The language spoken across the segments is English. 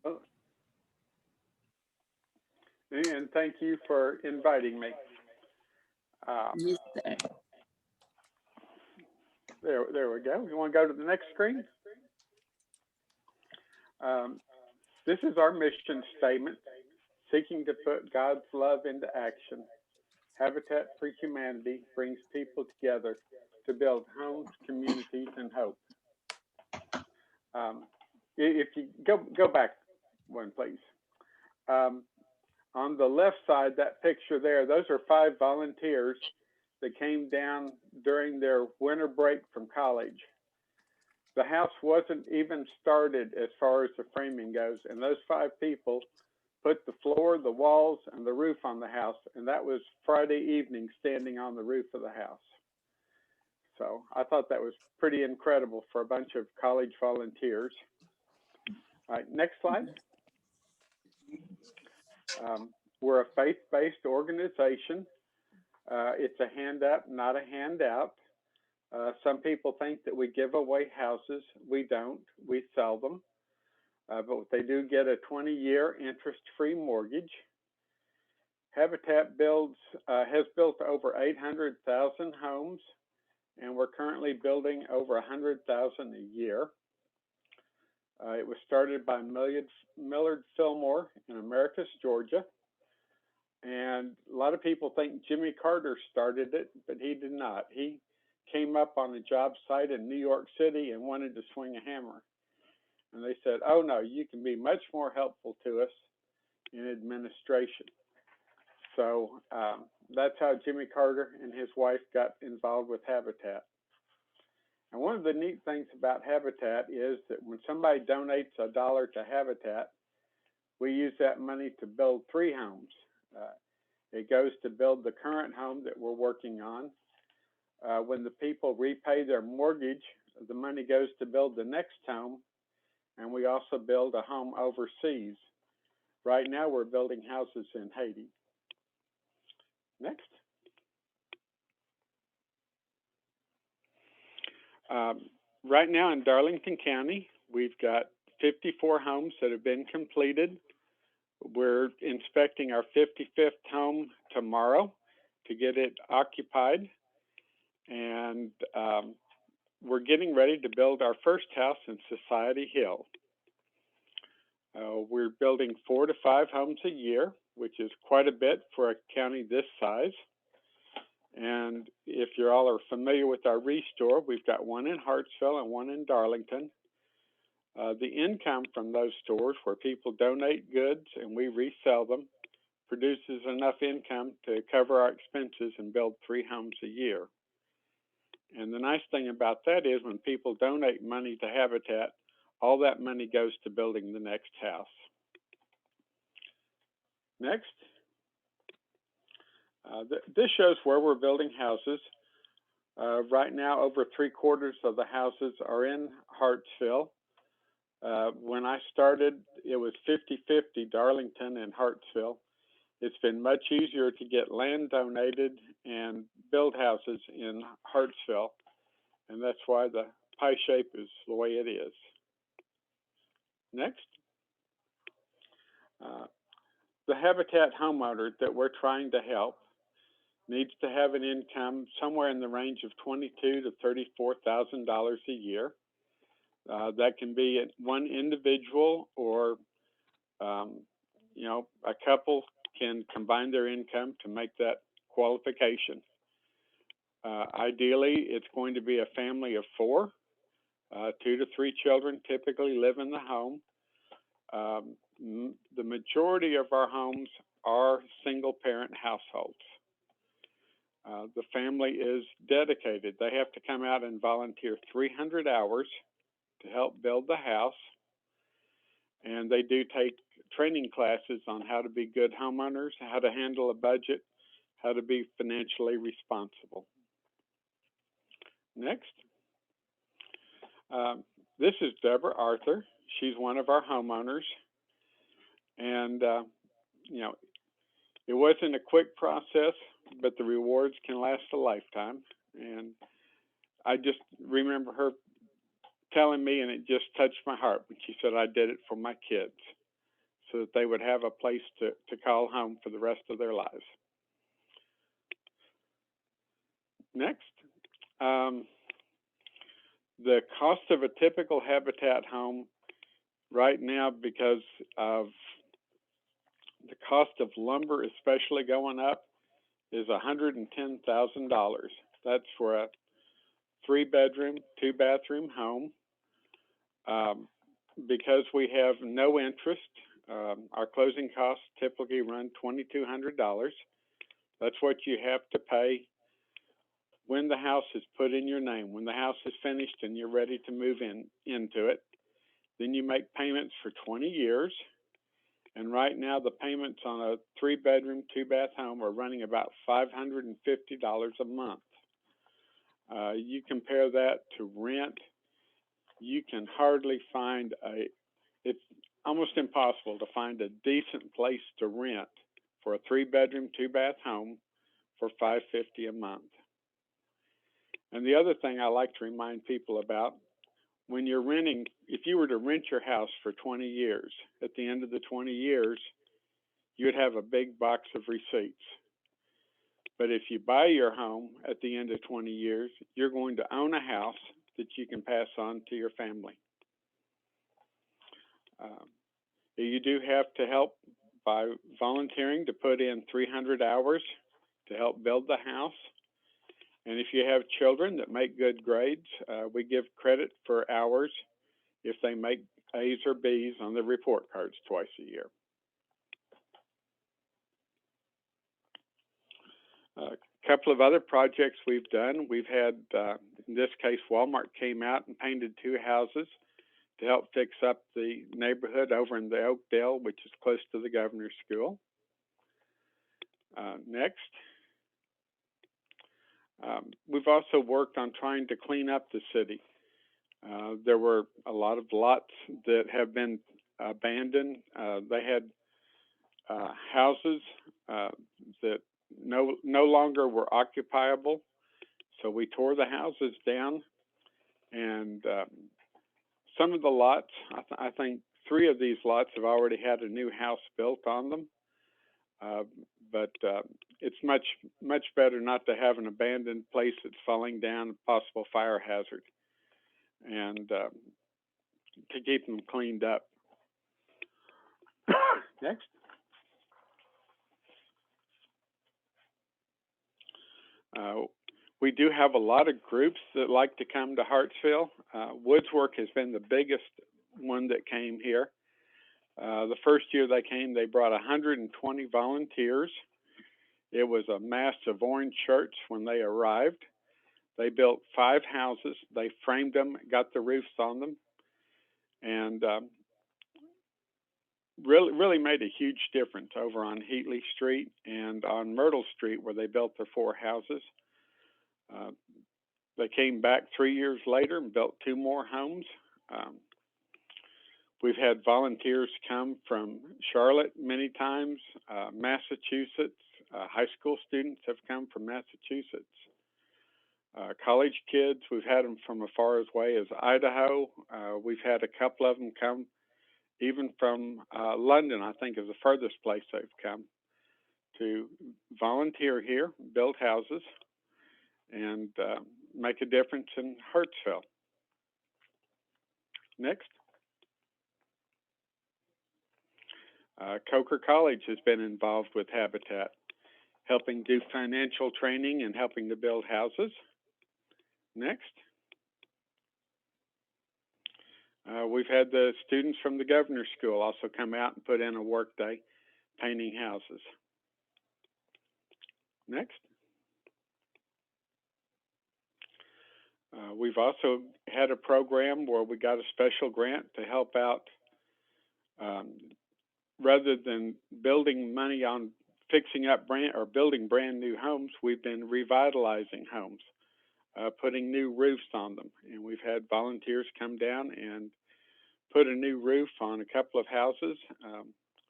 Oh, and thank you for inviting me. Uh, Yes, sir. there we go. You want to go to the next screen? Um, this is our mission statement, seeking to put God's love into action. Habitat for Humanity brings people together to build homes, communities, and hope. Um, if you go back one, please. Um, on the left side, that picture there, those are 5 volunteers that came down during their winter break from college. The house wasn't even started as far as the framing goes, and those 5 people put the floor, the walls, and the roof on the house, and that was Friday evening standing on the roof of the house. So I thought that was pretty incredible for a bunch of college volunteers. All right, next slide. We're a faith-based organization. It's a hand up, not a handout. Some people think that we give away houses. We don't. We sell them. But they do get a 20-year interest-free mortgage. Habitat has built over 800,000 homes, and we're currently building over 100,000 a year. It was started by Millard Fillmore in Americus, Georgia. And a lot of people think Jimmy Carter started it, but he did not. He came up on a job site in New York City and wanted to swing a hammer. And they said, oh, no, you can be much more helpful to us in administration. So that's how Jimmy Carter and his wife got involved with Habitat. And one of the neat things about Habitat is that when somebody donates $1 to Habitat, we use that money to build 3 homes. It goes to build the current home that we're working on. When the people repay their mortgage, the money goes to build the next home, and we also build a home overseas. Right now, we're building houses in Haiti. Next. Right now in Darlington County, we've got 54 homes that have been completed. We're inspecting our 55th home tomorrow to get it occupied. And we're getting ready to build our first house in Society Hill. We're building 4 to 5 homes a year, which is quite a bit for a county this size. And if you all are familiar with our restore, we've got one in Hartsville and one in Darlington. The income from those stores, where people donate goods and we resell them, produces enough income to cover our expenses and build 3 homes a year. And the nice thing about that is when people donate money to Habitat, all that money goes to building the next house. Next. This shows where we're building houses. Right now, over 3/4 of the houses are in Hartsville. When I started, it was 50-50 Darlington and Hartsville. It's been much easier to get land donated and build houses in Hartsville, and that's why the pie shape is the way it is. Next. The Habitat homeowner that we're trying to help needs to have an income somewhere in the range of $22,000 to $34,000 a year. That can be one individual, or a couple can combine their income to make that qualification. Ideally, it's going to be a family of 4. 2 to 3 children typically live in the home. The majority of our homes are single-parent households. The family is dedicated. They have to come out and volunteer 300 hours to help build the house. And they do take training classes on how to be good homeowners, how to handle a budget, how to be financially responsible. Next. This is Deborah Arthur. She's one of our homeowners. And, it wasn't a quick process, but the rewards can last a lifetime. And I just remember her telling me, and it just touched my heart when she said, I did it for my kids. so that they would have a place to call home for the rest of their lives. Next, the cost of a typical habitat home right now, because of the cost of lumber especially going up, is $110,000. That's for a 3-bedroom, 2-bathroom home. Because we have no interest, our closing costs typically run $2,200. That's what you have to pay when the house is put in your name, when the house is finished and you're ready to move into it. Then you make payments for 20 years. And right now, the payments on a 3-bedroom, 2-bath home are running about $550 a month. You compare that to rent, you can hardly find it's almost impossible to find a decent place to rent for a 3-bedroom, 2-bath home for $550 a month. And the other thing I like to remind people about, when you're renting, if you were to rent your house for 20 years, at the end of the 20 years, you'd have a big box of receipts. But if you buy your home at the end of 20 years, you're going to own a house that you can pass on to your family. You do have to help by volunteering to put in 300 hours to help build the house. And if you have children that make good grades, we give credit for hours if they make A's or B's on the report cards twice a year. A couple of other projects we've done. We've had, in this case, Walmart came out and painted 2 houses to help fix up the neighborhood over in the Oakdale, which is close to the governor's school. Next, we've also worked on trying to clean up the city. There were a lot of lots that have been abandoned. They had houses that no longer were occupiable, so we tore the houses down, and some of the lots, I think 3 of these lots have already had a new house built on them, but it's much better not to have an abandoned place that's falling down, a possible fire hazard, and to keep them cleaned up. Next. We do have a lot of groups that like to come to Hartsville. Woods Work has been the biggest one that came here. The first year they came, they brought 120 volunteers. It was a mass of orange shirts when they arrived. They built 5 houses. They framed them, got the roofs on them, and really made a huge difference over on Heatley Street and on Myrtle Street, where they built their 4 houses. They came back 3 years later and built 2 more homes. We've had volunteers come from Charlotte many times, Massachusetts. High school students have come from Massachusetts. College kids, we've had them from as far away as Idaho. We've had a couple of them come even from London, I think, is the furthest place they've come to volunteer here, build houses, and make a difference in Hartsville. Next. Coker College has been involved with Habitat, helping do financial training and helping to build houses. Next. We've had the students from the governor's school also come out and put in a work day painting houses. Next. We've also had a program where we got a special grant to help out, rather than building money on fixing up building brand new homes, we've been revitalizing homes, putting new roofs on them. And we've had volunteers come down and put a new roof on a couple of houses.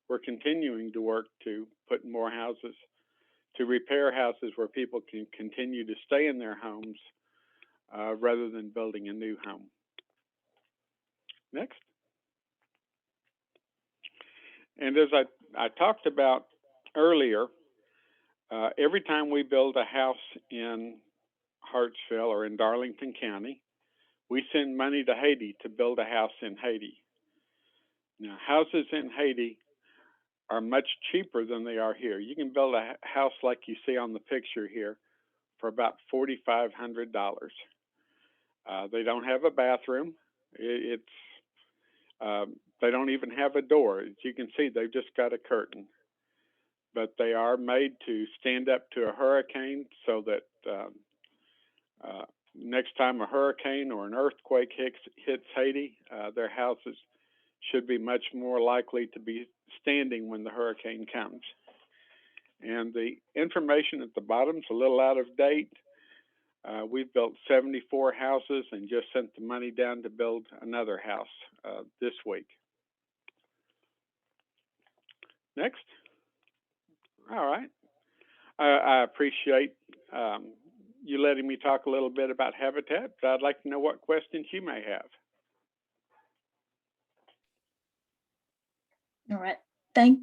We're continuing to work to put more houses, to repair houses where people can continue to stay in their homes rather than building a new home. Next. And as I talked about earlier, every time we build a house in Hartsville or in Darlington County, we send money to Haiti to build a house in Haiti. Now, houses in Haiti are much cheaper than they are here. You can build a house like you see on the picture here for about $4,500. They don't have a bathroom. It's they don't even have a door. As you can see, they've just got a curtain. But they are made to stand up to a hurricane so that uh, next time a hurricane or an earthquake hits Haiti, their houses should be much more likely to be standing when the hurricane comes. And the information at the bottom is a little out of date. We've built 74 houses and just sent the money down to build another house this week. Next. All right. I appreciate you letting me talk a little bit about Habitat, but I'd like to know what questions you may have. All right. Thank